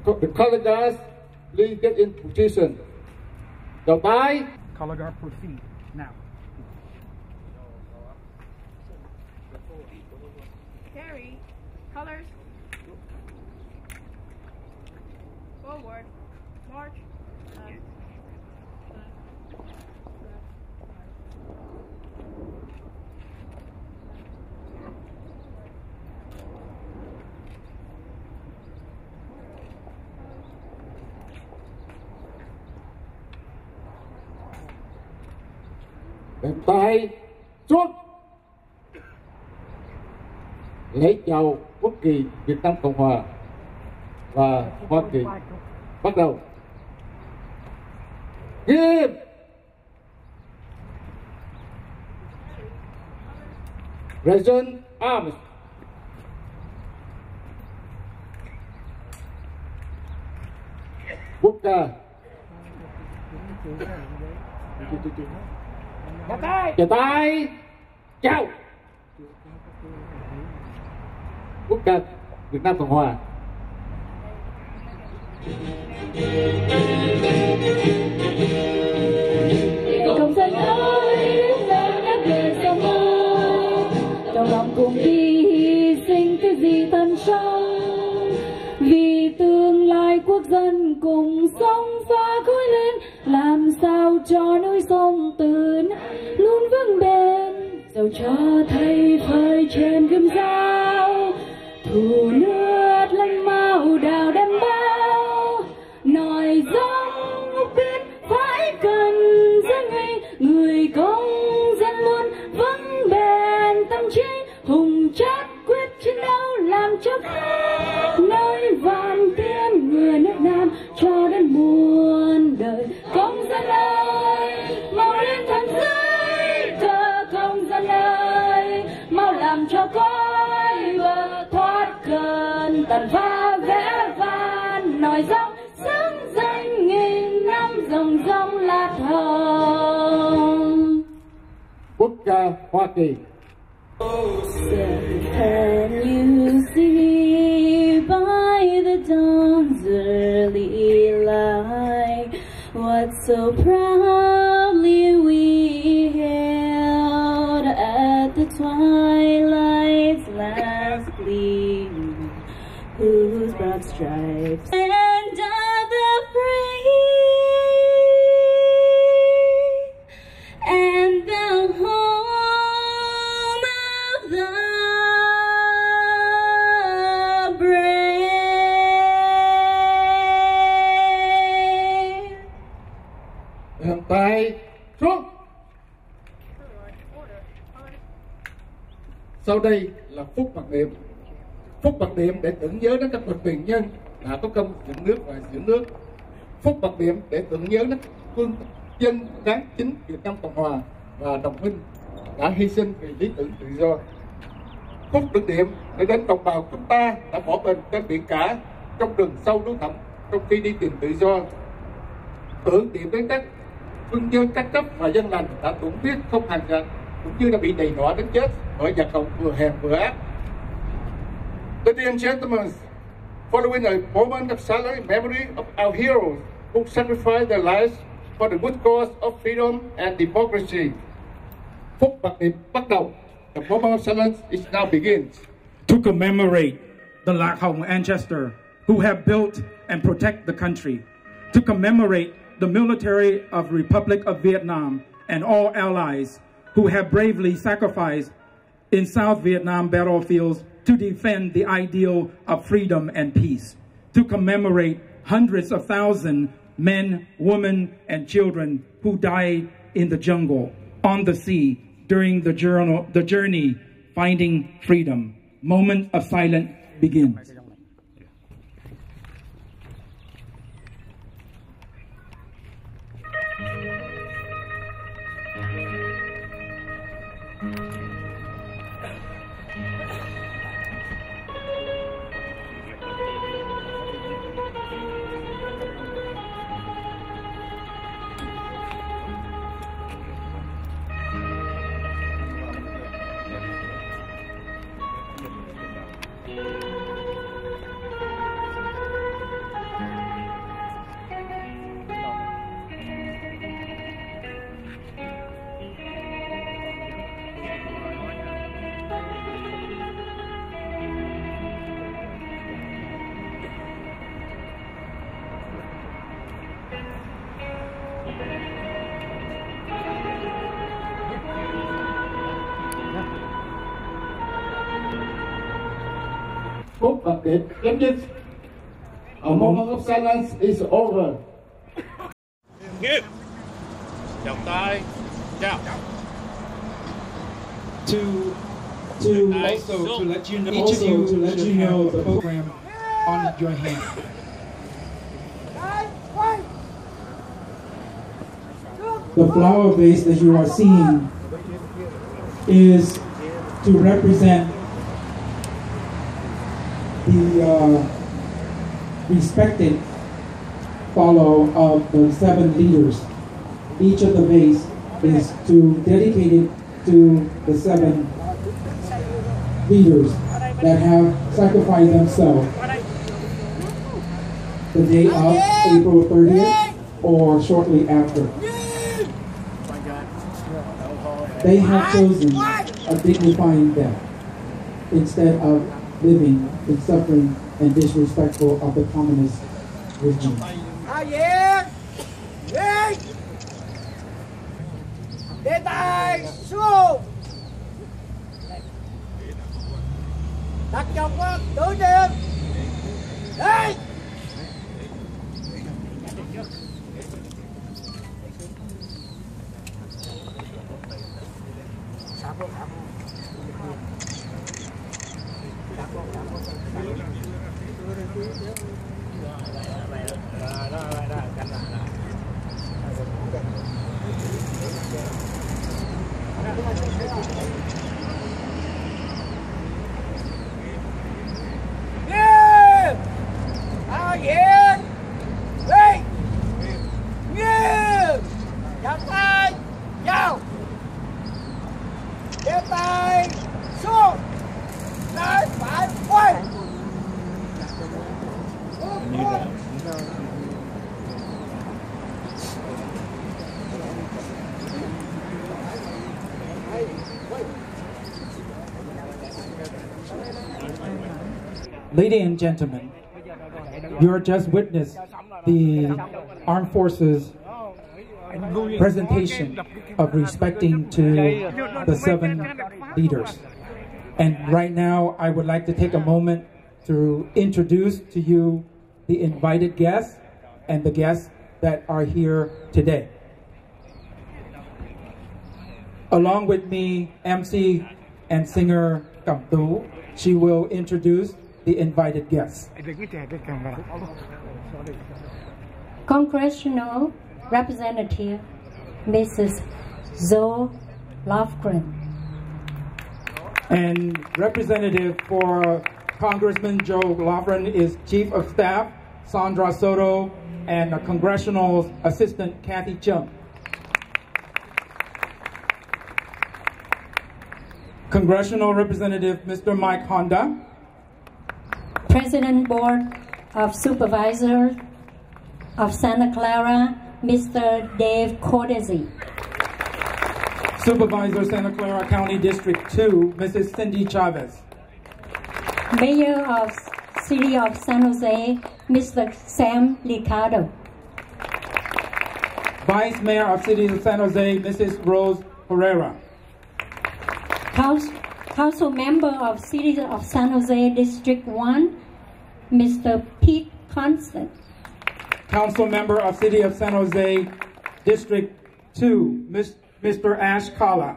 The color guards, please get in position. Đầu tay. Color guard proceed now. Carry. Colors. Forward. March. Bàn tay xuống. Lấy chào quốc kỳ Việt Nam Cộng Hòa và Hoa Kỳ. Bắt đầu. Nghiêm. Present arms. Quốc ca. Chào tay. Chào. Quốc ca Việt Nam Cộng Hòa. Công dân ơi, lớn đã về sông mơ, trong lòng cùng đi hy sinh cái gì thân sống, vì tương lai quốc dân cùng sống phá khói lên, làm sao cho núi sông từ nay luôn vững bền, dẫu cho thay phơi trên gươm dao, thù nước lanh mau đào đem bao, nòi giống ngục biết phải cần dân ngay, người công dân luôn vững bền tâm trí, hùng chắc quyết chiến đấu làm cho khác nơi vạn tiên người nước Nam cho đến muôn đời. Công dân ơi, mau lên thẳng dưới cờ, công dân ơi, mau làm cho cõi bờ thoát cơn tàn phá vẽ vàn, nòi giống xứng danh nghìn năm rồng rông lát hồng. Quốc ca Hoa Kỳ. Can you see by the dawn's early light what so proudly we hailed at the twilight's last gleam, whose broad stripes and other free and the home of the brave. Bàn tay xuống. Sau đây là phút mặc niệm. Phút mặc niệm để tưởng nhớ đến các bậc tiền nhân đã có công dựng nước và giữ nước. Phút mặc niệm để tưởng nhớ đến quân dân tháng 9 Việt Nam Cộng Hòa và đồng minh đã hy sinh vì lý tưởng tự do. Phút tưởng niệm để đến đồng bào chúng ta đã bỏ mình trên biển cả, trong rừng sâu núi thẳm trong khi đi tìm tự do. Tưởng niệm đến các quân nhân các cấp và dân lành đã tổn thiết không hàng gạch, cũng như đã bị đầy đọa đến chết bởi giặc cộng vừa hèn vừa ác. Ladies and gentlemen, following a moment of silent memory of our heroes who sacrificed their lives for the good cause of freedom and democracy. Phút mặc niệm bắt đầu. The moment of silence is now begins. To commemorate the Lạc Hồng ancestor who have built and protect the country. To commemorate the military of Republic of Vietnam and all allies who have bravely sacrificed in South Vietnam battlefields to defend the ideal of freedom and peace. To commemorate hundreds of thousands men, women, and children who died in the jungle, on the sea, during the journey finding freedom. Moment of silence begins. Phút mặc niệm chấm dứt. A moment of silence is over. Nghiêm. Chào tay. Chào. To also to let you know, each of you to let you know the program on your hand. The flower vase that you are seeing is to represent the respected follow of the 7 leaders. Each of the vase is dedicated to the 7 leaders that have sacrificed themselves the day of April 30th or shortly after. They have chosen a dignifying death instead of living in suffering and disrespectful of the communist regime. Đề tài xuống đặt trong tưởng niệm đây. Ladies and gentlemen, you are just witnessed the armed forces presentation of respecting to the 7 leaders. And right now, I would like to take a moment to introduce to you the invited guests and the guests that are here today. Along with me, MC and singer Cẩm Tú, she will introduce the invited guests. Congressional Representative Mrs. Zoe Lofgren. And representative for Congressman Joe Lofgren is Chief of Staff Sandra Soto and Congressional Assistant Kathy Chung. Congressional Representative Mr. Mike Honda. President Board of Supervisors of Santa Clara, Mr. Dave Cordesi. Supervisor Santa Clara County District 2, Mrs. Cindy Chavez. Mayor of City of San Jose, Mr. Sam Liccardo. Vice Mayor of City of San Jose, Mrs. Rose Herrera. Council Member of City of San Jose District 1, Mr. Pete Constant. Council Member of City of San Jose District 2, Mr. Ash Kala.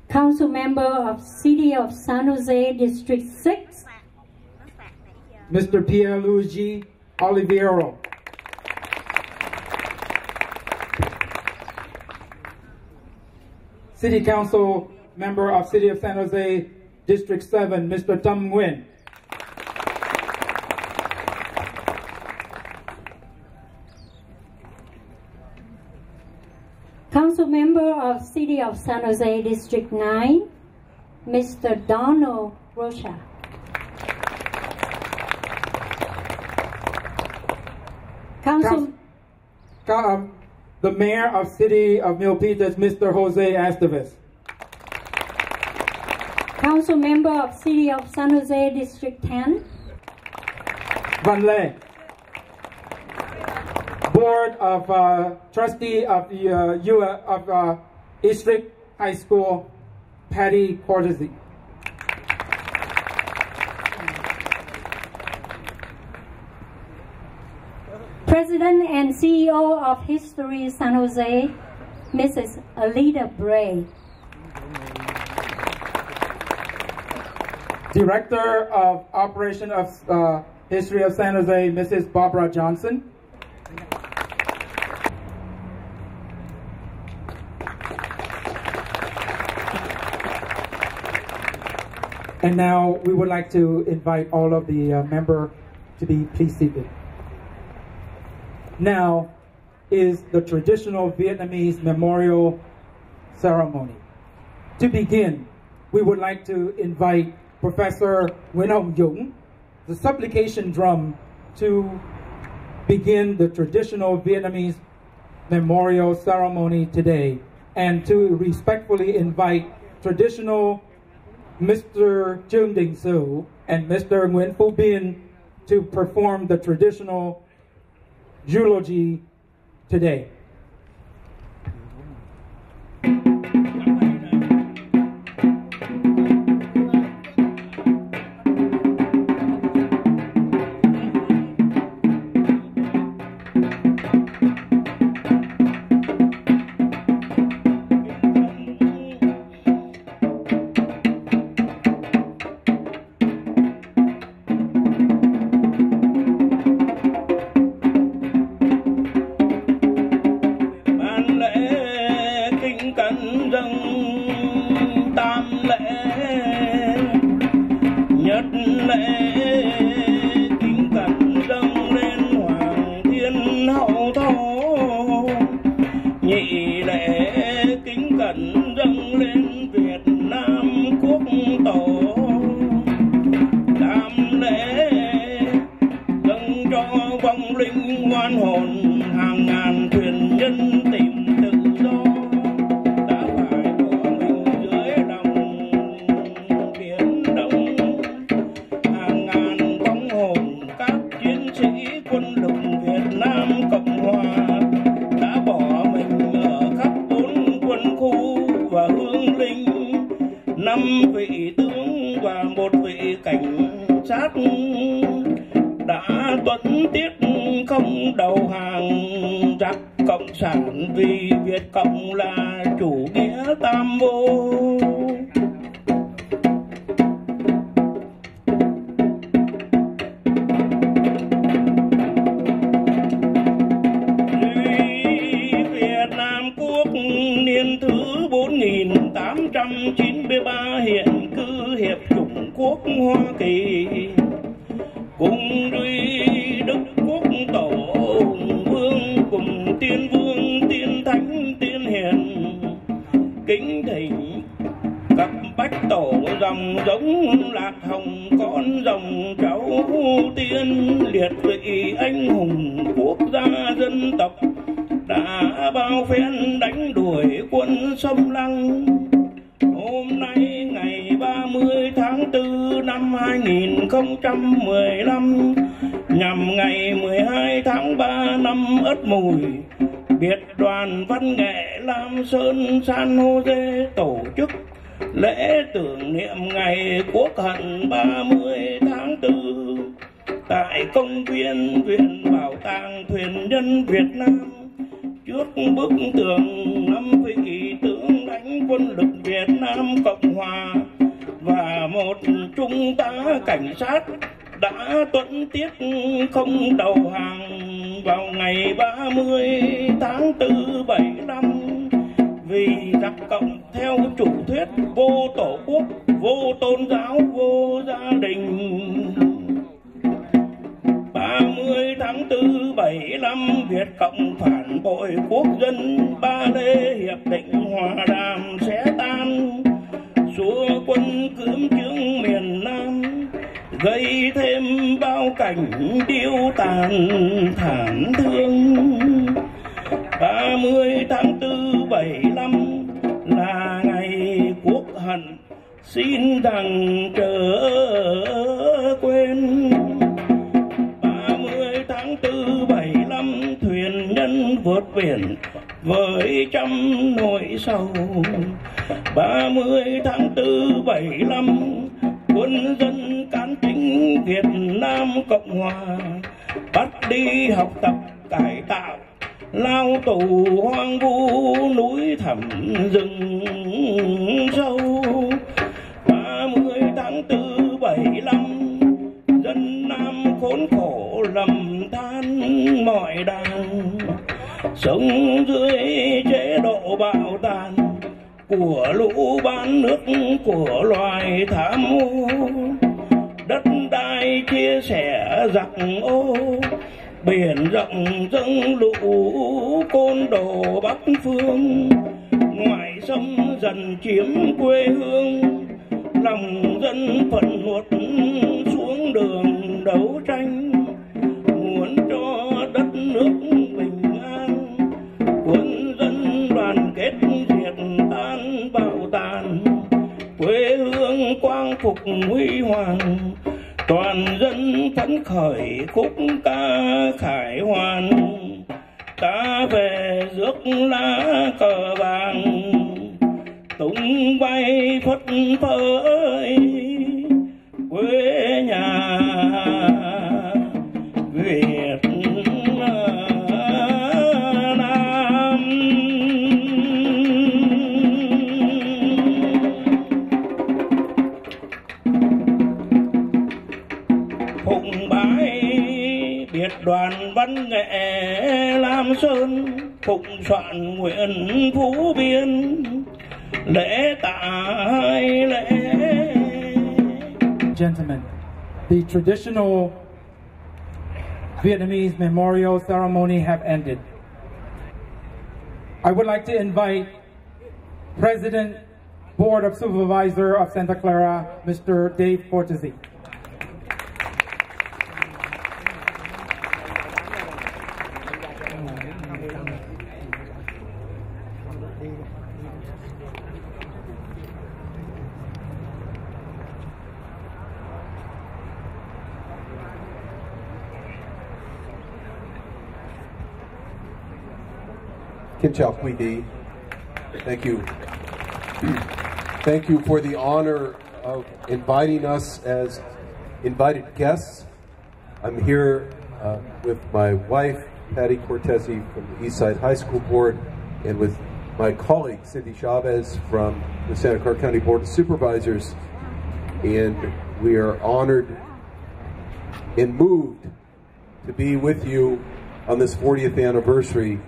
Council Member of City of San Jose District 6, Mr. Pierluigi Oliviero. City Council Member of City of San Jose District 7, Mr. Tum Nguyen. Council Member of City of San Jose District 9, Mr. Donald Rocha. The Mayor of City of Milpitas, Mr. Jose Estevez. Council Member of City of San Jose District 10, Van Lê. Board of Trustee of District High School, Patty Cortese. President and CEO of History San Jose, Mrs. Alida Bray. Director of Operation of History of San Jose, Mrs. Barbara Johnson. And now we would like to invite all of the members to be please seated. Now is the traditional Vietnamese memorial ceremony. To begin, we would like to invite Professor Nguyễn Hồng Dũng, the supplication drum, to begin the traditional Vietnamese memorial ceremony today, and to respectfully invite traditional Mr. Trương Đình Sửu and Mr. Nguyễn Phú Biên to perform the traditional eulogy today. Nhằm ngày 12 tháng 3 năm Ất Mùi, Biệt đoàn văn nghệ Lam Sơn San Jose tổ chức lễ tưởng niệm ngày Quốc hận 30 tháng 4 tại công viên Viện Bảo tàng Thuyền nhân Việt Nam, trước bức tường 5 vị tướng lãnh quân lực Việt Nam Cộng Hòa và một trung tá cảnh sát đã tuẫn tiết không đầu hàng vào ngày 30 tháng 4 75 vì giặc Cộng theo chủ thuyết vô tổ quốc, vô tôn giáo, vô gia đình. 30 tháng 4 75 Việt Cộng phản bội quốc dân, Ba Lê hiệp định hòa đàm sẽ tan, xua quân cưỡng chiếm miền Nam, gây thêm bao cảnh điêu tàn thảm thương. 30 tháng 4 75 là ngày Quốc hận, xin rằng trở quên. 30 tháng 4 75 thuyền nhân vượt biển với trăm nỗi sầu, 30 tháng 4 75, quân dân cán chính Việt Nam Cộng Hòa bắt đi học tập cải tạo, lao tù hoang vu núi thẳm rừng sâu. 30 tháng 4 75, dân Nam khốn khổ lầm than mỏi đàn, sống dưới chế độ bạo tàn của lũ bán nước của loài tham ô. Đất đai chia sẻ giặc ô, biển rộng dâng lũ côn đồ Bắc phương. Ngoại xâm dần chiếm quê hương, lòng dân phẫn uất xuống đường đấu tranh, muốn cho đất nước bình an. Quân dân đoàn kết diệt tan bạo tàn, quê hương quang phục huy hoàng. Toàn dân phấn khởi khúc ca khải hoàn, ta về rước lá cờ vàng, tung bay phất phới quê nhà Việt Nam. Phụng bái biệt đoàn văn nghệ Lam Sơn, phụng soạn nguyện Phú Biên, lễ tạ lễ. Gentlemen, the traditional Vietnamese memorial ceremony have ended. I would like to invite President, Board of Supervisor of Santa Clara, Mr. Dave Cortese. Kính chào quý vị. Thank you. Thank you for the honor of inviting us as invited guests. I'm here with my wife, Patty Cortese from the Eastside High School Board, and with my colleague, Cindy Chavez from the Santa Clara County Board of Supervisors. And we are honored and moved to be with you on this 40th anniversary,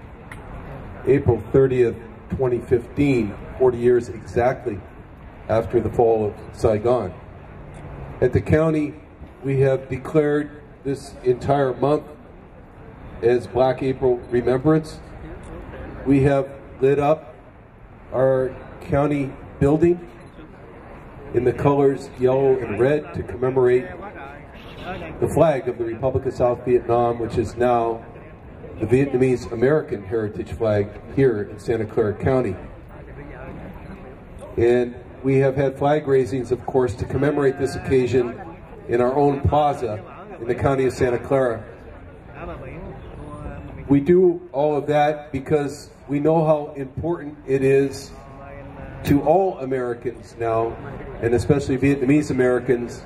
April 30th, 2015, 40 years exactly after the fall of Saigon. At the county, we have declared this entire month as Black April Remembrance. We have lit up our county building in the colors yellow and red to commemorate the flag of the Republic of South Vietnam, which is now the Vietnamese American heritage flag here in Santa Clara County. And we have had flag raisings, of course, to commemorate this occasion in our own plaza in the county of Santa Clara. We do all of that because we know how important it is to all Americans now, and especially Vietnamese Americans,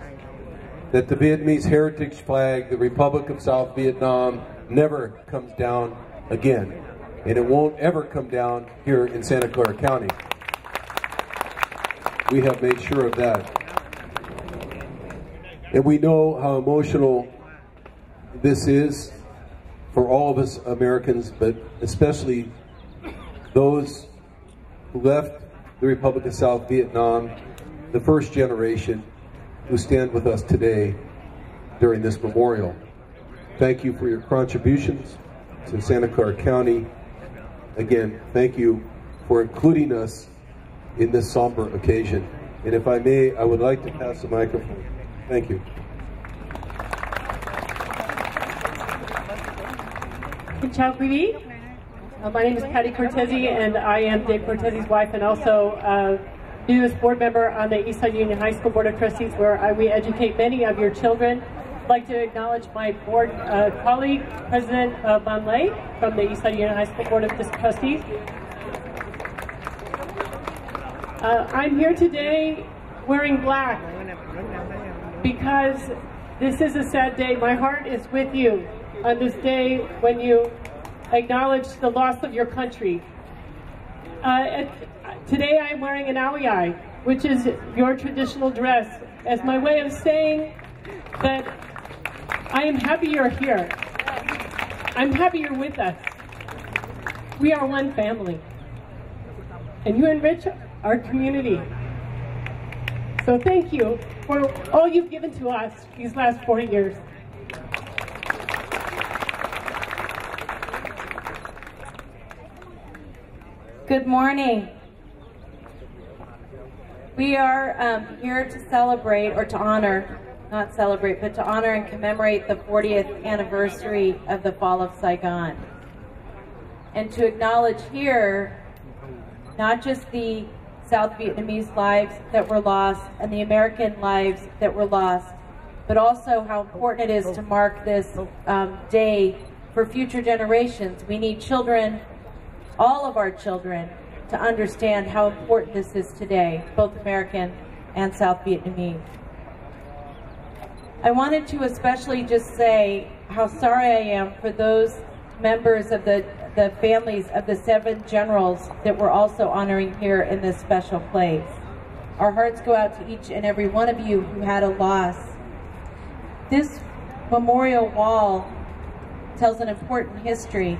that the Vietnamese heritage flag, the Republic of South Vietnam, never comes down again. And it won't ever come down here in Santa Clara County. We have made sure of that. And we know how emotional this is for all of us Americans, but especially those who left the Republic of South Vietnam, the first generation, who stand with us today during this memorial. Thank you for your contributions to Santa Clara County. Again, thank you for including us in this somber occasion. And if I may, I would like to pass the microphone. Thank you. Ciao, quý. My name is Patty Cortese, and I am Dave Cortese's wife, and also newest board member on the Eastside Union High School Board of Trustees, where we educate many of your children. I'd like to acknowledge my board colleague, President Van Lay from the Eastside Union High School Board of Trustees. I'm here today wearing black because this is a sad day. My heart is with you on this day when you acknowledge the loss of your country. Today I'm wearing an awiyai, which is your traditional dress, as my way of saying that I am happy you're here. I'm happy you're with us. We are one family, and you enrich our community. So thank you for all you've given to us these last 40 years. Good morning. We are here to celebrate, or to honor, not celebrate, but to honor and commemorate the 40th anniversary of the fall of Saigon. And to acknowledge here, not just the South Vietnamese lives that were lost and the American lives that were lost, but also how important it is to mark this day for future generations. We need children, all of our children, to understand how important this is today, both American and South Vietnamese. I wanted to especially just say how sorry I am for those members of the families of the 7 generals that we're also honoring here in this special place. Our hearts go out to each and every one of you who had a loss. This memorial wall tells an important history,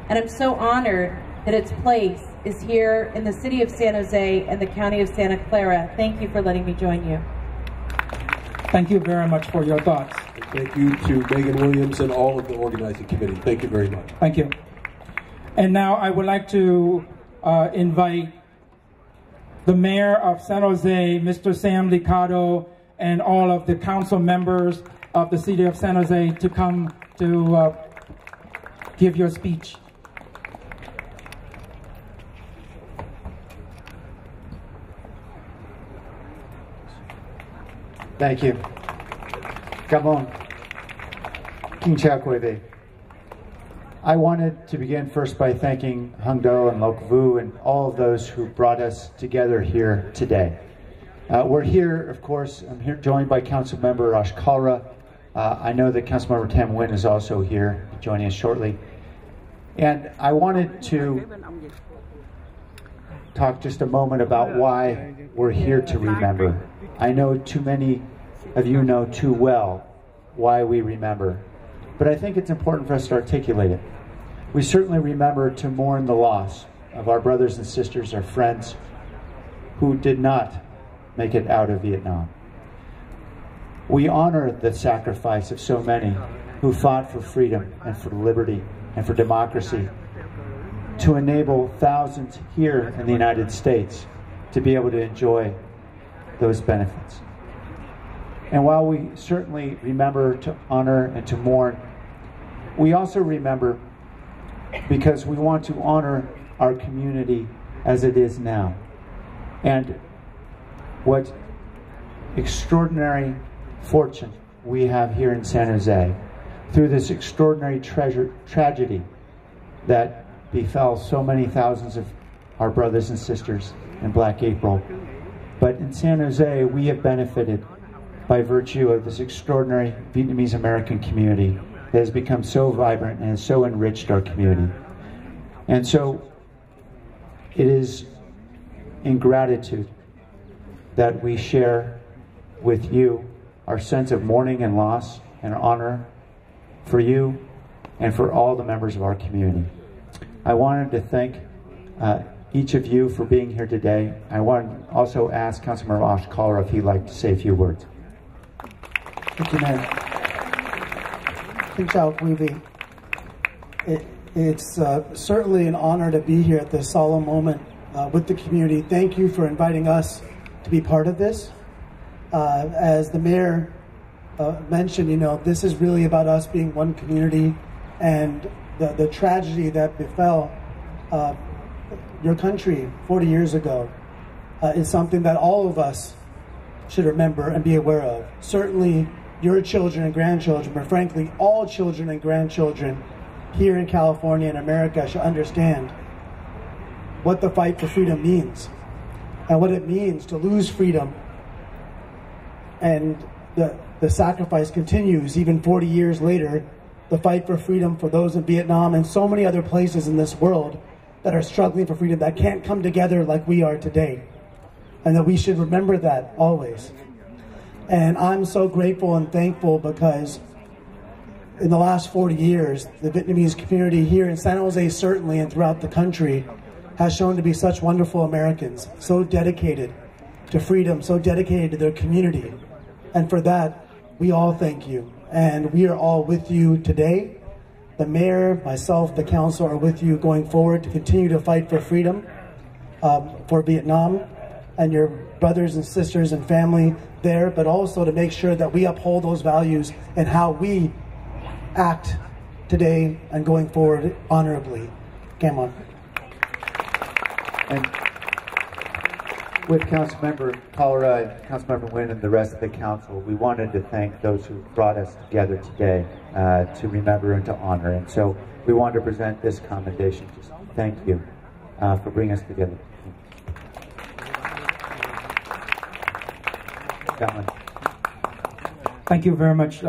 and I'm so honored that its place is here in the city of San Jose and the county of Santa Clara. Thank you for letting me join you. Thank you very much for your thoughts. Thank you to Megan Williams and all of the organizing committee. Thank you very much. Thank you. And now I would like to invite the mayor of San Jose, Mr. Sam Liccardo, and all of the council members of the city of San Jose to come to give your speech. Thank you. Come on. King Chao Kwe Ve. I wanted to begin first by thanking Hung Do and Lok Vu and all of those who brought us together here today. We're here, of course, I'm here joined by Councilmember Ash Kalra. I know that Councilmember Tam Nguyen is also here, joining us shortly. And I wanted to talk just a moment about why we're here to remember. I know too many of you know too well why we remember, but I think it's important for us to articulate it. We certainly remember to mourn the loss of our brothers and sisters, our friends, who did not make it out of Vietnam. We honor the sacrifice of so many who fought for freedom and for liberty and for democracy to enable thousands here in the United States to be able to enjoy those benefits. And while we certainly remember to honor and to mourn, we also remember because we want to honor our community as it is now. And what extraordinary fortune we have here in San Jose through this extraordinary tragedy that befell so many thousands of our brothers and sisters in Black April. But in San Jose, we have benefited by virtue of this extraordinary Vietnamese American community that has become so vibrant and has so enriched our community. And so it is in gratitude that we share with you our sense of mourning and loss and honor for you and for all the members of our community. I wanted to thank each of you for being here today. I want to also ask Councilmember Ash Kalra if he'd like to say a few words. Thank you, Mayor. King Chao Kwe Ve. It's certainly an honor to be here at this solemn moment with the community. Thank you for inviting us to be part of this. As the mayor mentioned, you know, this is really about us being one community, and the tragedy that befell your country 40 years ago is something that all of us should remember and be aware of. Certainly your children and grandchildren, but frankly all children and grandchildren here in California and America should understand what the fight for freedom means. and what it means to lose freedom. And the sacrifice continues even 40 years later, the fight for freedom for those in Vietnam and so many other places in this world that are struggling for freedom, that can't come together like we are today. And that we should remember that always. And I'm so grateful and thankful because in the last 40 years, the Vietnamese community here in San Jose certainly and throughout the country has shown to be such wonderful Americans, so dedicated to freedom, so dedicated to their community. And for that, we all thank you. And we are all with you today. The mayor, myself, the council are with you going forward to continue to fight for freedom for Vietnam and your brothers and sisters and family there, but also to make sure that we uphold those values and how we act today and going forward honorably. Come on. And with Councilmember Cholera, Councilmember Nguyen, and the rest of the council, we wanted to thank those who brought us together today to remember and to honor. And so we wanted to present this commendation. Just thank you for bringing us together. Thank you very much,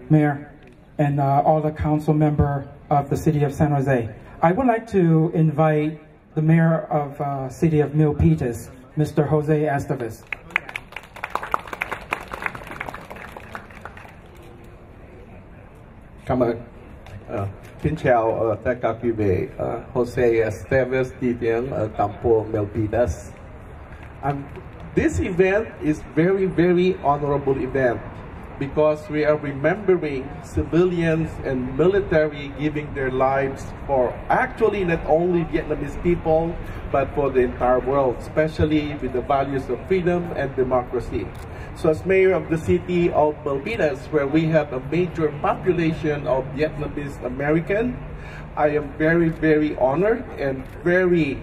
Mayor, and all the council member of the City of San Jose. I would like to invite the Mayor of City of Milpitas, Mr. Jose Estevez. Cảm ơn. Kính chào tất cả quý vị. Jose Estevez đi tiếng ở Campo Milpitas. This event is very honorable event because we are remembering civilians and military giving their lives for actually not only Vietnamese people but for the entire world, especially with the values of freedom and democracy. So as mayor of the city of Milpitas, where we have a major population of Vietnamese American, I am very honored and very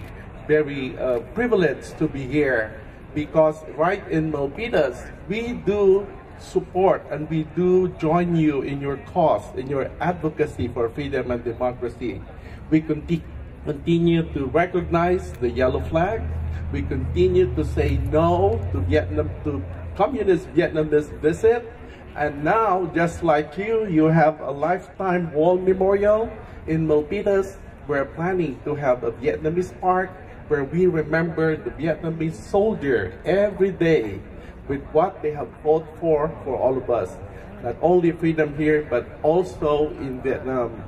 privileged to be here. Because right in Milpitas, we do support and we do join you in your cause, in your advocacy for freedom and democracy. We continue to recognize the yellow flag. We continue to say no to Vietnam, to communist Vietnamese visit. And now, just like you have a lifetime wall memorial in Milpitas. We're planning to have a Vietnamese park where we remember the Vietnamese soldier every day with what they have fought for all of us. Not only freedom here, but also in Vietnam.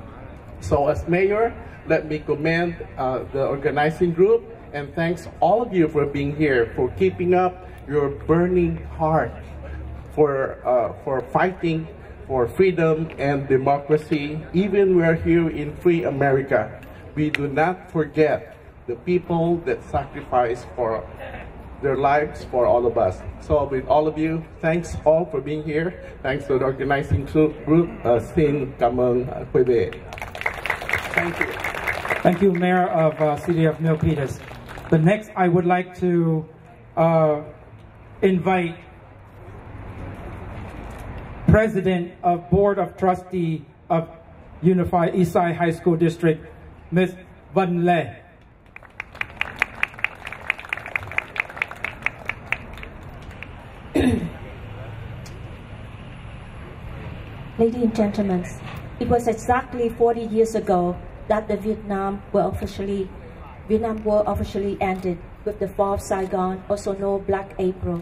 So as mayor, let me commend the organizing group and thanks all of you for being here, for keeping up your burning heart for fighting for freedom and democracy. Even we are here in free America, we do not forget the people that sacrifice for their lives for all of us. So with all of you, thanks all for being here. Thanks to the organizing group. Xin cảm ơn quý vị. Thank you. Thank you, Mayor of City of Milpitas. The next, I would like to invite President of Board of Trustee of Unified Eastside High School District, Ms. Van Le. Ladies and gentlemen, it was exactly 40 years ago that the Vietnam War officially ended with the fall of Saigon, also known Black April,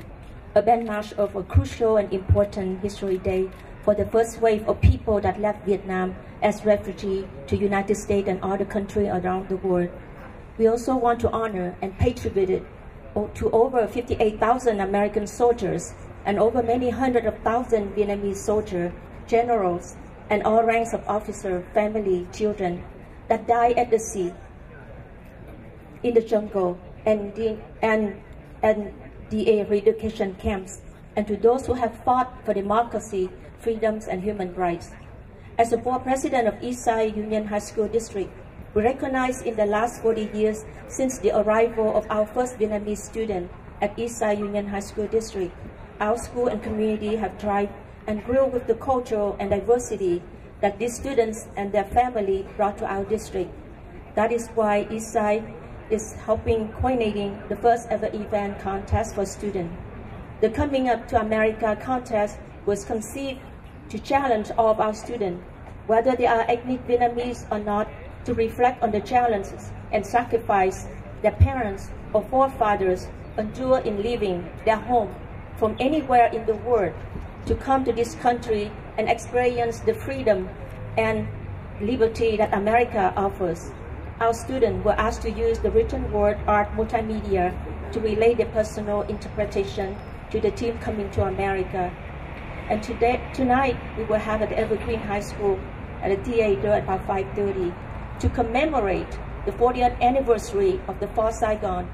a landmark of a crucial and important history day for the first wave of people that left Vietnam as refugees to United States and other countries around the world. We also want to honor and pay tribute to over 58,000 American soldiers and over many hundred of thousands Vietnamese soldiers, generals, and all ranks of officers, family, children that died at the sea, in the jungle, and the re-education camps, and to those who have fought for democracy, freedoms, and human rights. As the board president of Eastside Union High School District, we recognize in the last 40 years since the arrival of our first Vietnamese student at Eastside Union High School District, our school and community have thrived and grew with the culture and diversity that these students and their family brought to our district. That is why Eastside is helping coordinating the first ever event contest for students. The Coming Up to America contest was conceived to challenge all of our students, whether they are ethnic Vietnamese or not, to reflect on the challenges and sacrifice their parents or forefathers endure in leaving their home from anywhere in the world to come to this country and experience the freedom and liberty that America offers. Our students were asked to use the written word art multimedia to relay their personal interpretation to the team Coming to America. And tonight, we will have at the Evergreen High School at the theater at about 5:30 to commemorate the 40th anniversary of the Fall Saigon.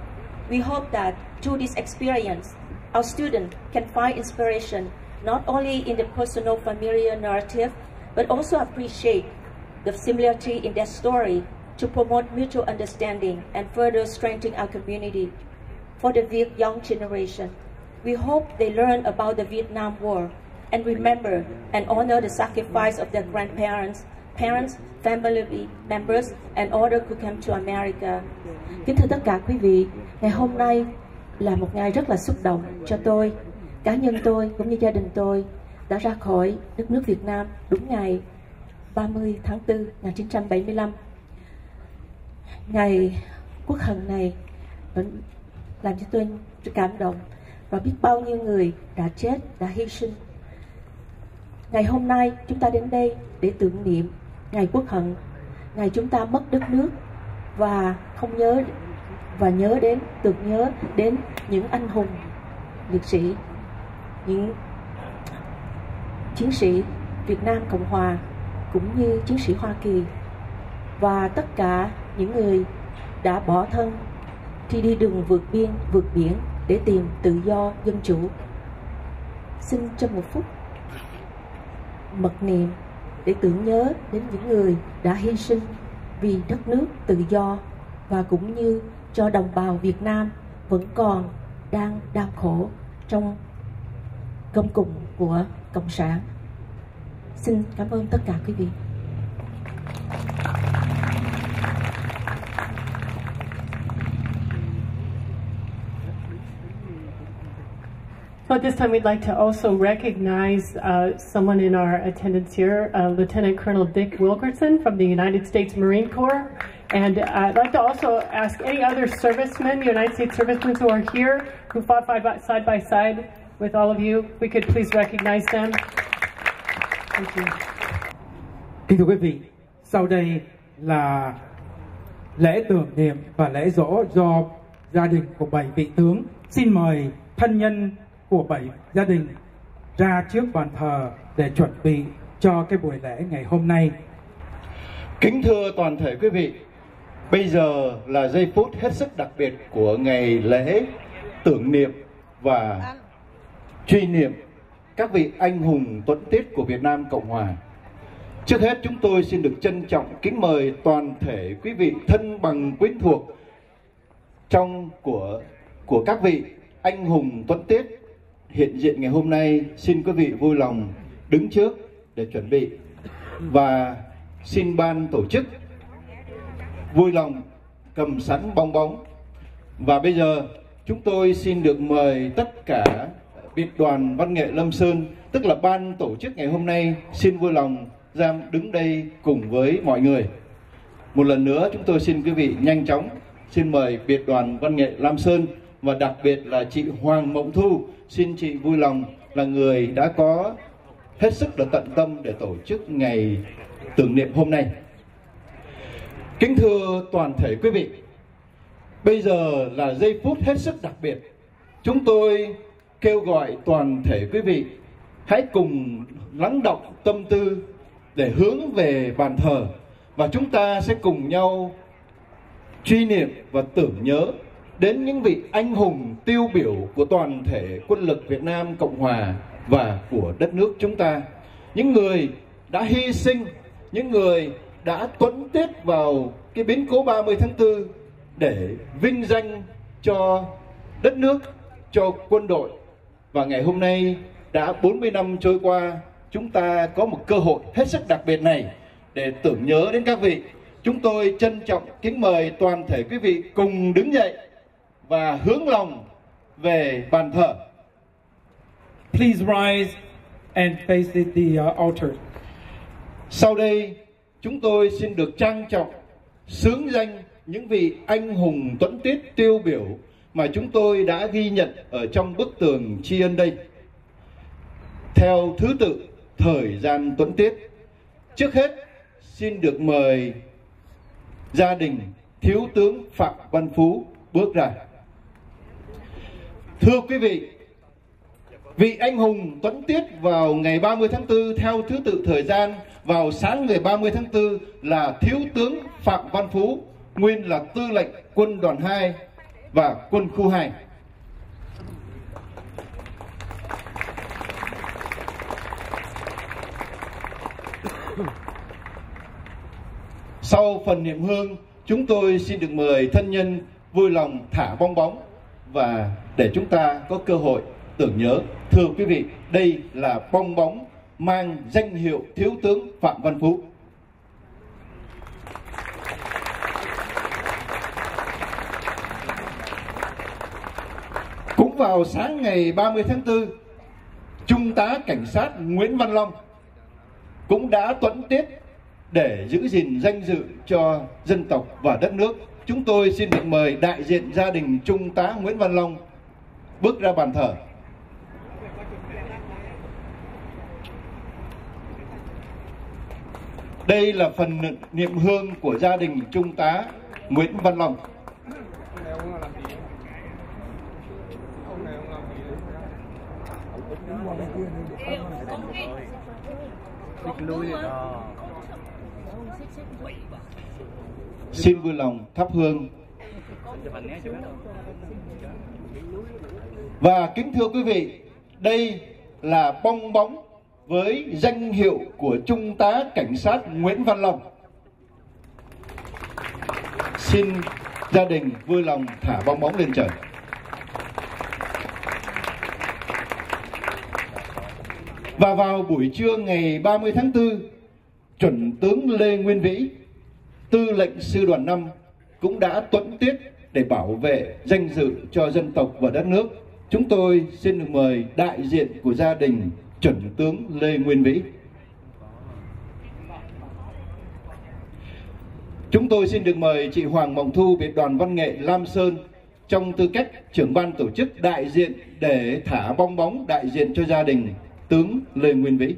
We hope that through this experience, our students can find inspiration not only in the personal familiar narrative, but also appreciate the similarity in their story to promote mutual understanding and further strengthen our community. For the Viet young generation, we hope they learn about the Vietnam War and remember and honor the sacrifice of their grandparents, parents, family members, and others who came to America. Kính thưa tất cả quý vị, ngày hôm nay là một ngày rất là xúc động cho tôi. Cá nhân tôi cũng như gia đình tôi đã ra khỏi đất nước Việt Nam đúng ngày 30 tháng 4 1975. Ngày quốc hận này làm cho tôi cảm động và biết bao nhiêu người đã chết, đã hy sinh. Ngày hôm nay chúng ta đến đây để tưởng niệm ngày quốc hận, ngày chúng ta mất đất nước và không nhớ và tưởng nhớ đến những anh hùng liệt sĩ, những chiến sĩ Việt Nam Cộng Hòa cũng như chiến sĩ Hoa Kỳ và tất cả những người đã bỏ thân khi đi đường vượt biên, vượt biển để tìm tự do, dân chủ. Xin trong một phút mật niệm để tưởng nhớ đến những người đã hy sinh vì đất nước tự do và cũng như cho đồng bào Việt Nam vẫn còn đang đau khổ trong gông cùng của Cộng sản. Xin cảm ơn tất cả quý vị. So at this time, we'd like to also recognize someone in our attendance here, Lieutenant Colonel Dick Wilkerson from the United States Marine Corps. And I'd like to also ask any other servicemen, United States servicemen who are here, who fought side by side with all of you, if we could please recognize them. Thank you. Kính thưa quý vị, sau đây là lễ tưởng niệm và lễ dỗ do gia đình của 7 vị tướng. Xin mời thân nhân của 7 gia đình ra trước bàn thờ để chuẩn bị cho cái buổi lễ ngày hôm nay. Kính thưa toàn thể quý vị, bây giờ là giây phút hết sức đặc biệt của ngày lễ tưởng niệm và truy niệm các vị anh hùng tuẫn tiết của Việt Nam Cộng Hòa. Trước hết chúng tôi xin được trân trọng kính mời toàn thể quý vị thân bằng quyến thuộc của các vị anh hùng tuẫn tiết hiện diện ngày hôm nay. Xin quý vị vui lòng đứng trước để chuẩn bị và xin ban tổ chức vui lòng cầm sẵn bong bóng. Và bây giờ chúng tôi xin được mời tất cả biệt đoàn văn nghệ Lâm Sơn, tức là ban tổ chức ngày hôm nay, xin vui lòng ra đứng đây cùng với mọi người. Một lần nữa chúng tôi xin quý vị nhanh chóng xin mời biệt đoàn văn nghệ Lam Sơn và đặc biệt là chị Hoàng Mộng Thu, xin chị vui lòng là người đã có hết sức là tận tâm để tổ chức ngày tưởng niệm hôm nay. Kính thưa toàn thể quý vị, bây giờ là giây phút hết sức đặc biệt. Chúng tôi kêu gọi toàn thể quý vị hãy cùng lắng đọng tâm tư để hướng về bàn thờ và chúng ta sẽ cùng nhau truy niệm và tưởng nhớ đến những vị anh hùng tiêu biểu của toàn thể quân lực Việt Nam Cộng Hòa và của đất nước chúng ta. Những người đã hy sinh, những người đã tuẫn tiết vào cái biến cố 30 tháng 4 để vinh danh cho đất nước, cho quân đội. Và ngày hôm nay đã 40 năm trôi qua, chúng ta có một cơ hội hết sức đặc biệt này để tưởng nhớ đến các vị. chúng tôi trân trọng kính mời toàn thể quý vị cùng đứng dậy và hướng lòng về bàn thờ. Please rise and face the altar. Sau đây, chúng tôi xin được trang trọng xướng danh những vị anh hùng tuẫn tiết tiêu biểu mà chúng tôi đã ghi nhận ở trong bức tường tri ân đây. Theo thứ tự thời gian tuẫn tiết, trước hết xin được mời gia đình Thiếu tướng Phạm Văn Phú bước ra. Thưa quý vị, vị anh hùng tuẫn tiết vào ngày 30 tháng 4 theo thứ tự thời gian vào sáng ngày 30 tháng 4 là Thiếu tướng Phạm Văn Phú, nguyên là tư lệnh quân đoàn 2 và quân khu 2. Sau phần niệm hương, chúng tôi xin được mời thân nhân vui lòng thả bong bóng và để chúng ta có cơ hội tưởng nhớ. Thưa quý vị, đây là bong bóng mang danh hiệu Thiếu tướng Phạm Văn Phú. Cũng vào sáng ngày 30 tháng 4, Trung tá Cảnh sát Nguyễn Văn Long cũng đã tuẫn tiết để giữ gìn danh dự cho dân tộc và đất nước. Chúng tôi xin được mời đại diện gia đình Trung tá Nguyễn Văn Long bước ra bàn thờ. Đây là phần niệm hương của gia đình Trung tá Nguyễn Văn Long. Xin vui lòng thắp hương. Và kính thưa quý vị, đây là bong bóng với danh hiệu của Trung tá Cảnh sát Nguyễn Văn Long. Xin gia đình vui lòng thả bong bóng lên trời. Và vào buổi trưa ngày 30 tháng 4, Chuẩn tướng Lê Nguyên Vĩ, tư lệnh sư đoàn 5 cũng đã tuẫn tiết để bảo vệ danh dự cho dân tộc và đất nước. Chúng tôi xin được mời đại diện của gia đình Chuẩn tướng Lê Nguyên Vĩ. Chúng tôi xin được mời chị Hoàng Mộng Thu, biệt đoàn văn nghệ Lam Sơn, trong tư cách trưởng ban tổ chức đại diện để thả bong bóng đại diện cho gia đình tướng Lê Nguyên Vĩ.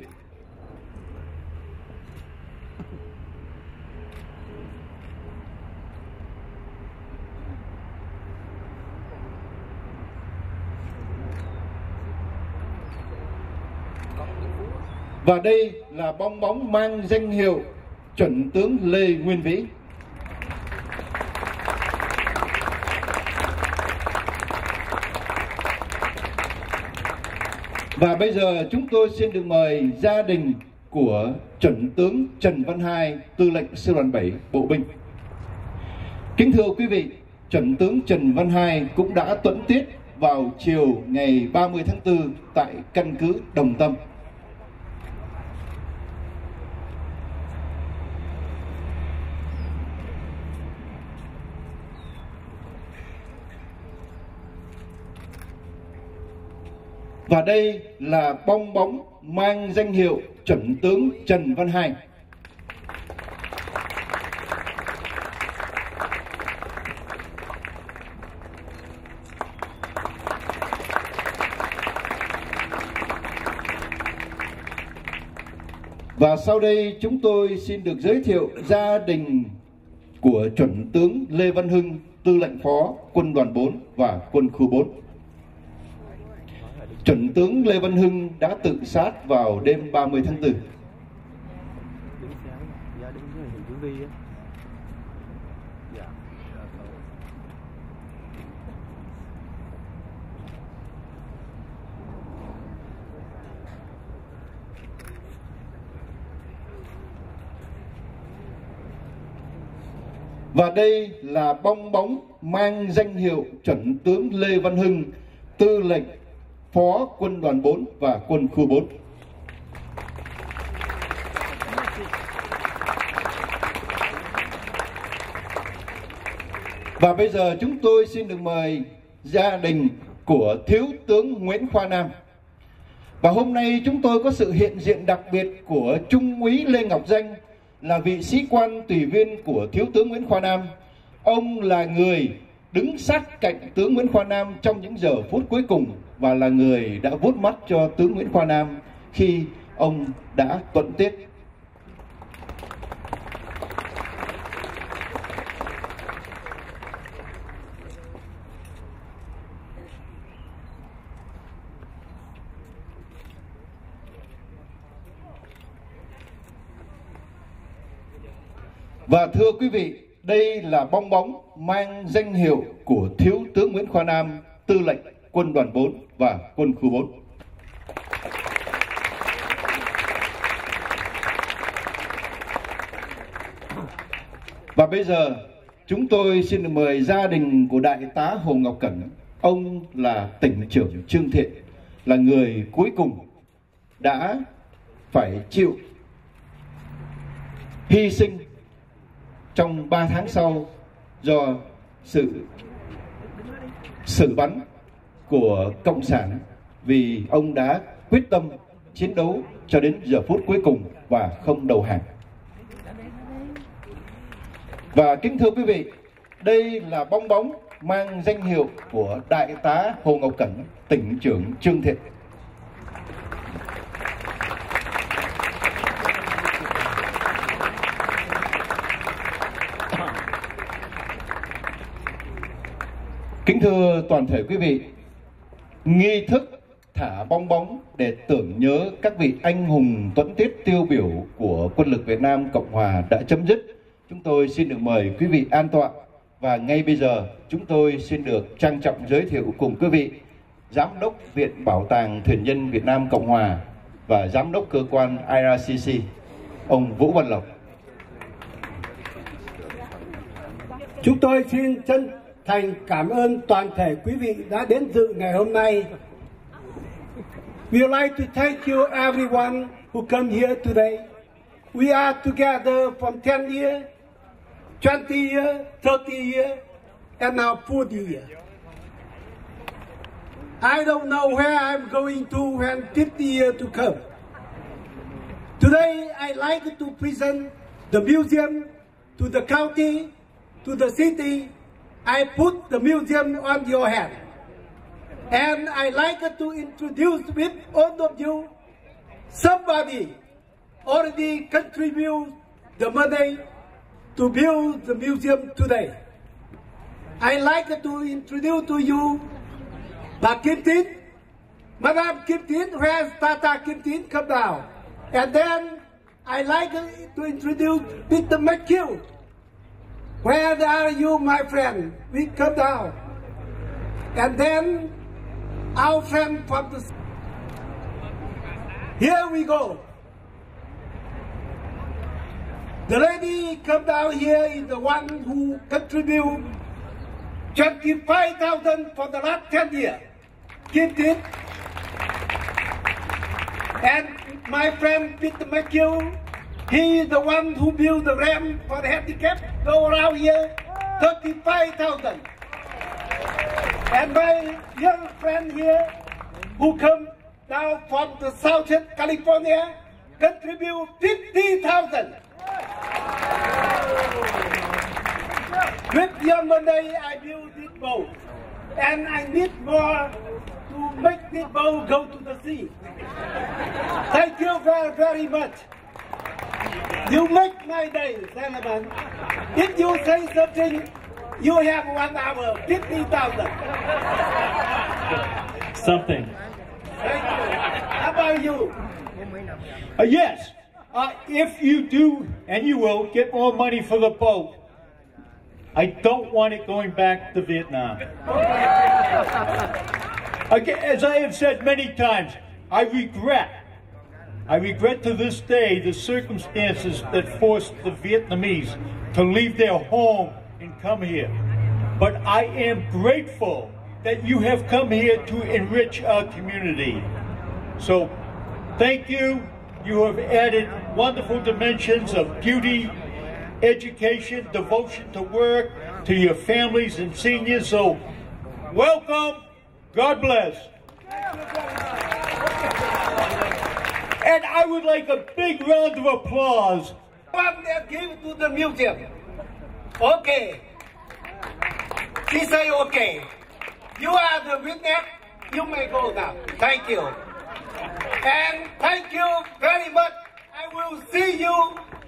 Và đây là bong bóng mang danh hiệu Chuẩn tướng Lê Nguyên Vĩ. Và bây giờ chúng tôi xin được mời gia đình của Chuẩn tướng Trần Văn Hai, tư lệnh sư đoàn 7 bộ binh. Kính thưa quý vị, Chuẩn tướng Trần Văn Hai cũng đã tuẫn tiết vào chiều ngày 30 tháng 4 tại căn cứ Đồng Tâm. Và đây là bong bóng mang danh hiệu Chuẩn tướng Trần Văn Hai. Và sau đây chúng tôi xin được giới thiệu gia đình của Chuẩn tướng Lê Văn Hưng, tư lệnh phó quân đoàn 4 và quân khu 4. Chuẩn tướng Lê Văn Hưng đã tự sát vào đêm 30 tháng 4. Và đây là bong bóng mang danh hiệu Chuẩn tướng Lê Văn Hưng, tư lệnh phó quân đoàn 4 và quân khu 4. Và bây giờ chúng tôi xin được mời gia đình của Thiếu tướng Nguyễn Khoa Nam. Và hôm nay chúng tôi có sự hiện diện đặc biệt của Trung úy Lê Ngọc Danh, là vị sĩ quan tùy viên của Thiếu tướng Nguyễn Khoa Nam. Ông là người đứng sát cạnh tướng Nguyễn Khoa Nam trong những giờ phút cuối cùng và là người đã vuốt mắt cho tướng Nguyễn Khoa Nam khi ông đã tuẫn tiết. Và thưa quý vị, đây là bong bóng mang danh hiệu của Thiếu tướng Nguyễn Khoa Nam, Tư lệnh Quân đoàn 4 và Quân khu 4. Và bây giờ chúng tôi xin được mời gia đình của Đại tá Hồ Ngọc Cẩn. Ông là tỉnh trưởng Trương Thiện, là người cuối cùng đã phải chịu hy sinh trong 3 tháng sau do sự xử bắn của Cộng sản, vì ông đã quyết tâm chiến đấu cho đến giờ phút cuối cùng và không đầu hàng. Và kính thưa quý vị, đây là bong bóng mang danh hiệu của Đại tá Hồ Ngọc Cẩn, tỉnh trưởng Trương Thiện. Kính thưa toàn thể quý vị, nghi thức thả bong bóng để tưởng nhớ các vị anh hùng tuẫn tiết tiêu biểu của quân lực Việt Nam Cộng Hòa đã chấm dứt. Chúng tôi xin được mời quý vị an tọa và ngay bây giờ chúng tôi xin được trang trọng giới thiệu cùng quý vị Giám đốc Viện Bảo tàng Thuyền nhân Việt Nam Cộng Hòa và Giám đốc cơ quan IRCC, ông Vũ Văn Lộc. Chúng tôi xin chân thành cảm ơn toàn thể quý vị đã đến dự ngày hôm nay. We would like to thank you everyone who come here today. We are together from 10 years, 20 years, 30 years, and now 40 years. I don't know where I'm going to when 50 years to come. Today, I like to present the museum to the county, to the city. I put the museum on your hand. And I like to introduce with all of you somebody already contribute the money to build the museum today. I like to introduce to you bà Kim Tín, Madam Kim Tín, where's Tata Kim Tín, come down. And then I like to introduce Mr. McHugh. Where are you, my friend? We come down. And then our friend from the... Here we go. The lady come down here is the one who contribute 25,000 for the last 10 years. Keep it. And my friend Peter McHugh, he is the one who built the ramp for the handicapped. Go around here, 35,000. And my young friend here, who come down from the southern California, contribute 50,000. With your money, I build this boat, and I need more to make this boat go to the sea. Thank you very, very much. You make my day, gentlemen. If you say something, you have 1 hour, 50,000. Something. Thank you. How about you? Yes. If you do, and you will, get more money for the boat, I don't want it going back to Vietnam. Again, as I have said many times, I regret to this day the circumstances that forced the Vietnamese to leave their home and come here. But I am grateful that you have come here to enrich our community. So, thank you. You have added wonderful dimensions of beauty, education, devotion to work, to your families and seniors. So welcome. God bless. And I would like a big round of applause. One that give to the museum. Okay. She say okay. You are the witness. You may go now. Thank you. And thank you very much. I will see you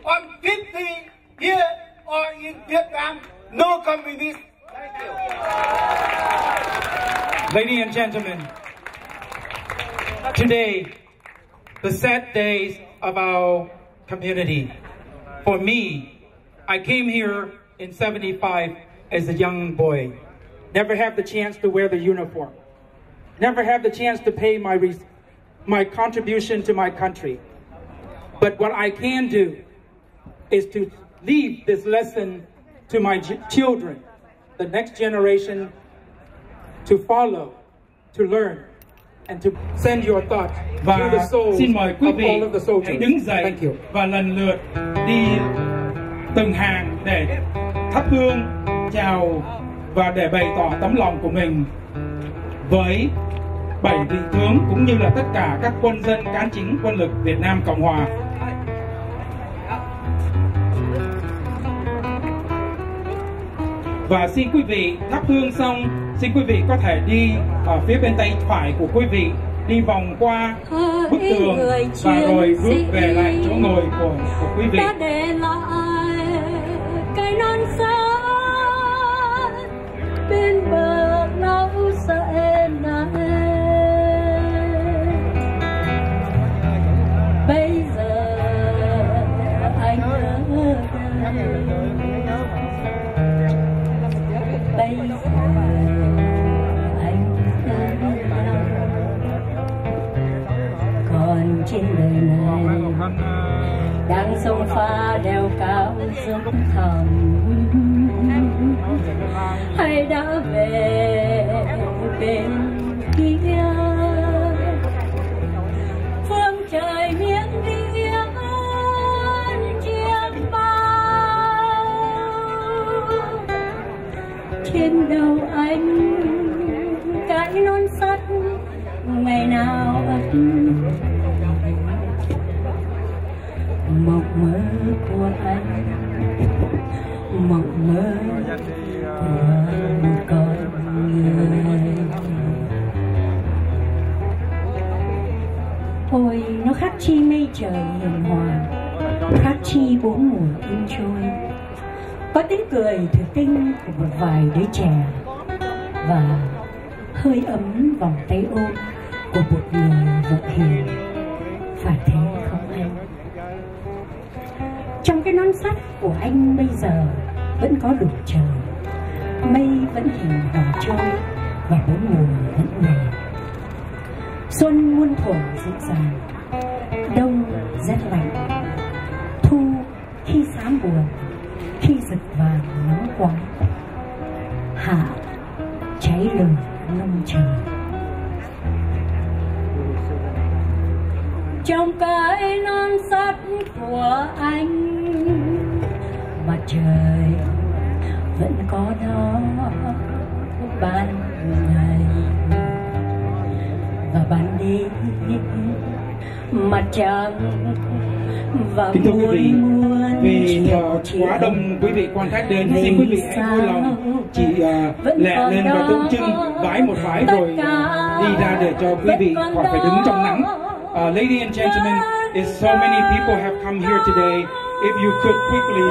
on 50 here or in Vietnam. No communist. Thank you. Ladies and gentlemen, today, the sad days of our community. For me, I came here in 75 as a young boy. Never had the chance to wear the uniform. Never had the chance to pay my contribution to my country. But what I can do is to leave this lesson to my children, the next generation, to follow, to learn, and to send your thoughts to the souls xin mời quý of vị all of the soldiers. hãy đứng dậy Thank you. và lần lượt đi từng hàng để thắp hương chào và để bày tỏ tấm lòng của mình với 7 vị tướng cũng như là tất cả các quân dân cán chính quân lực Việt Nam Cộng Hòa. Và xin quý vị thắp hương xong, xin quý vị có thể đi ở phía bên tay phải của quý vị, đi vòng qua bức tường và rồi rút về lại chỗ ngồi của quý vị. Ta để lại cây non xanh bên bờ nấu sẽ này. Bây giờ anh ở đây. Bây giờ anh ở đâu? Còn trên đời này đang sông pha đèo cao dốc thẳm, hay đã về bên kia phương trời miên viễn chiếc bao. Trên đầu anh cái nón sắt ngày nào ấp mộng mơ của anh, mộng mơ của một con người. Ôi nó khác chi mây trời hiền hòa, khác chi bốn mùa yên trôi. Có tiếng cười thủy tinh của một vài đứa trẻ và hơi ấm vòng tay ôm của một người vợ hiền. Phải thế không anh? Trong cái nón sắt của anh bây giờ vẫn có đủ trời, mây vẫn hình hòa trôi và bốn mùa vẫn về. Xuân muôn thuở dịu dàng, đông rét lạnh, thu khi xám buồn, khi rực vàng nắng quá, hạ cháy lửa lông trời. Trong cái nón sắt của anh, mặt trời vẫn có đó ban ngày và ban đêm mặt trăng và kính thưa quý vị, vì chiều quá đông quý vị quan khách đến, xin quý vị hãy vui lòng chỉ lẹ lên và tượng trưng vái một vái rồi đi ra để cho quý vị khỏi phải đứng trong nắng. Ladies and gentlemen, if so many people have come here today, if you could quickly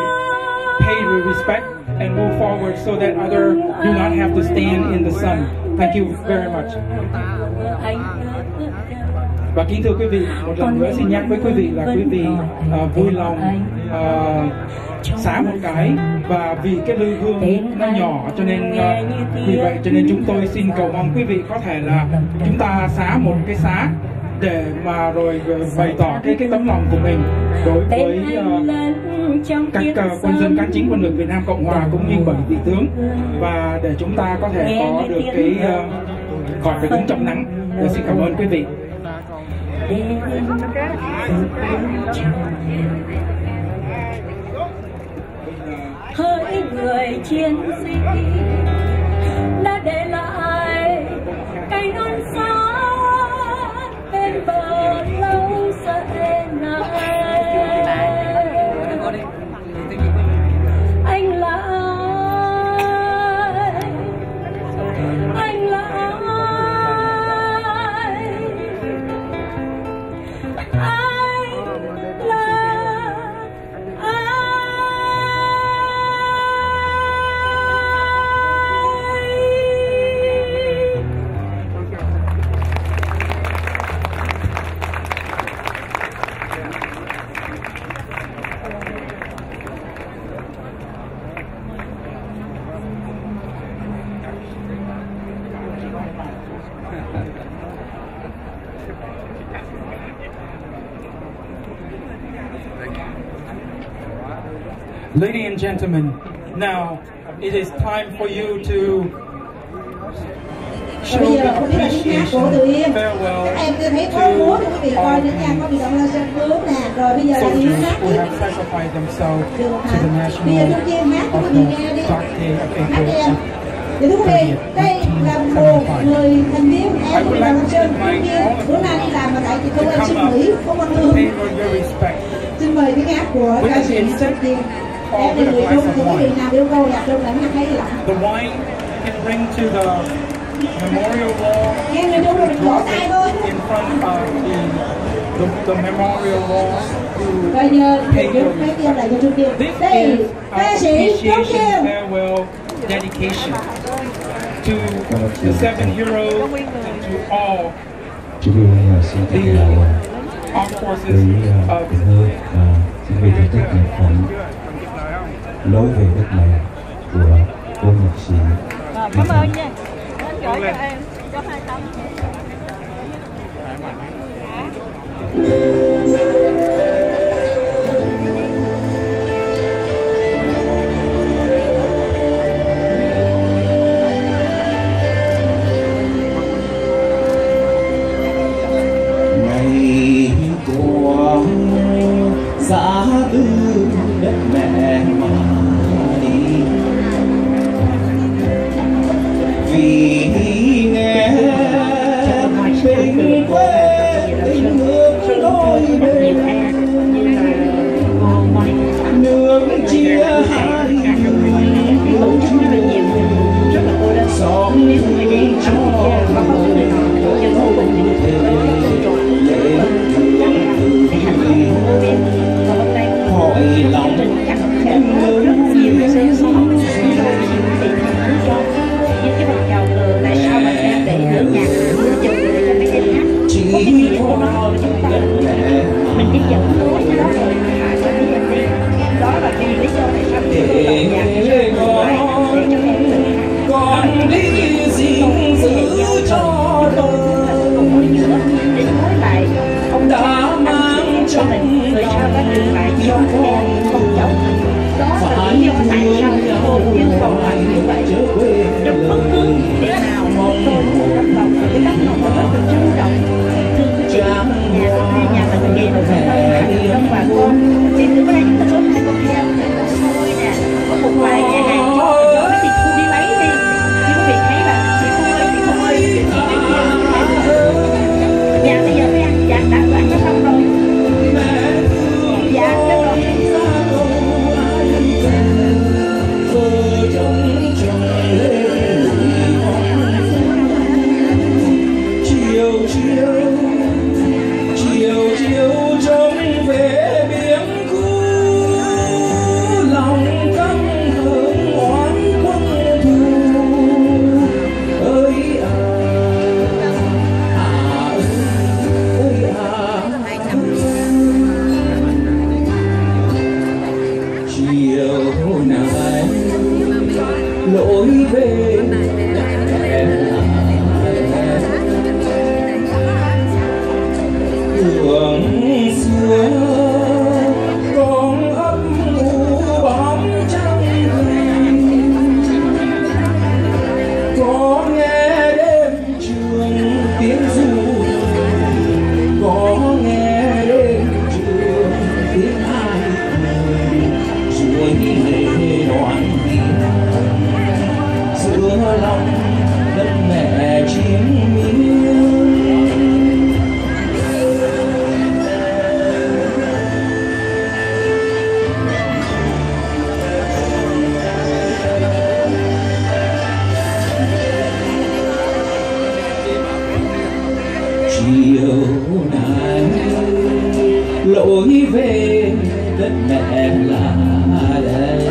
pay your respect and move forward so that others do not have to stand in the sun. Thank you very much. Và kính thưa quý vị, một lần nữa xin nhắc với quý vị là quý vị vui lòng xá một cái, và vì cái lư hương nó nhỏ cho nên vì vậy cho nên chúng tôi xin cầu mong quý vị có thể là chúng ta xá một cái xá để mà rồi bày tỏ cái tấm lòng của mình đối với các quân dân cán chính quân lực Việt Nam Cộng Hòa cũng như 7 vị tướng, và để chúng ta có thể có được cái khỏi phải đứng trong nắng. Xin cảm ơn quý vị. hỡi người chiến sĩ đã để lại cây non xanh bên bờ lâu dài này. Anh là ai? Anh là ai? Anh là Ladies and gentlemen, now it is time for you to show the appreciation, farewell to all the soldiers who have sacrificed themselves to the national of the dark day of April 30th, 1975. I would like to invite all of you to come up to pay your respect with an instant or with a glass of wine. The wine can bring to the memorial wall, drop it in front of the memorial wall to pay your respect. This is our appreciation farewell dedication to the 7 heroes and to all the armed forces of lối về đất mẹ của cô nhạc sĩ. Cảm ơn nha. Gửi cho em, cho 2 tấm. Ngày qua giá tư đất mẹ mà đi, vì nghe tình quê tình hướng đôi bên, nước chia hai lâu xóm thương cho hỏi lòng em lớn chỉ có mình đi dẫn đó là cái lý do tại sao để con đi gìn giữ cho đời ông đã mang trong người cha đã truyền lại cho con cháu. Đó là lý do tại sao cô yêu cầu làm như vậy. Trong bất cứ thế nào tôi cũng tấm lòng với tấm lòng rất là trân trọng thương của chị nhà mình về được thân và con. Thì từ bữa nay chúng ta có 2 con heo thôi nè, có một vài nhà hàng cho giỏi thì cô đi lấy đi. Thì quý vị thấy là chị Thu ơi chị dạ bây giờ phải ăn dạ đã ăn nó xong rồi dạ được rồi. Chiều chiều trông về biển cũ, lòng căm hờn oán quân thù ơi chiều này lối về đường xưa con âm u bóng trăng có nghe đêm trường tiếng ru, có nghe đêm trường tiếng ai cười ruồi lệ đoàn lối về đất mẹ là đây.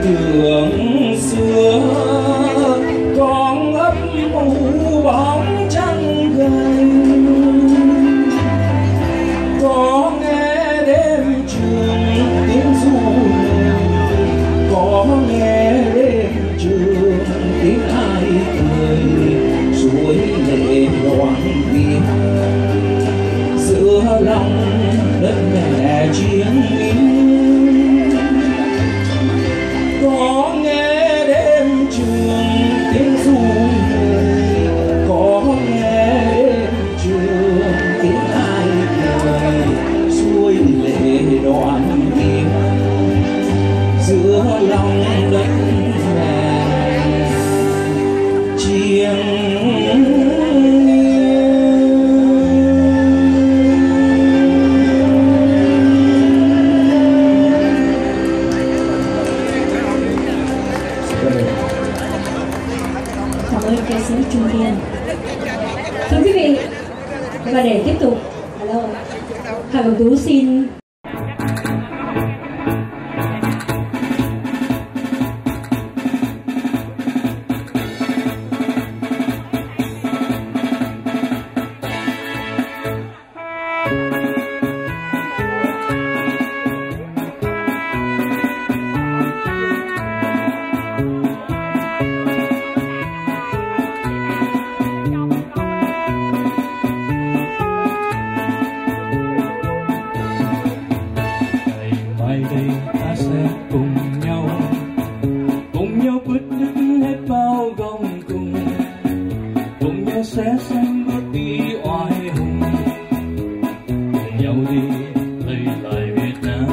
Đường xưa con ấp ủ bóng trăng gần, có nghe đêm trường tiếng ru, có nghe đêm trường tiếng ai cười, suối lệ loạn tiếng giữa lòng đất mẹ chiến binh. Có nghe đêm trường tiếng ru người, có nghe đêm trường tiếng ai cười, suối lệ đoạn tiếng giữa lòng đất mẹ chiêng. Trung Kiên. Thưa quý vị, và để tiếp tục, Hà Ngọc Tú xin Việt Nam.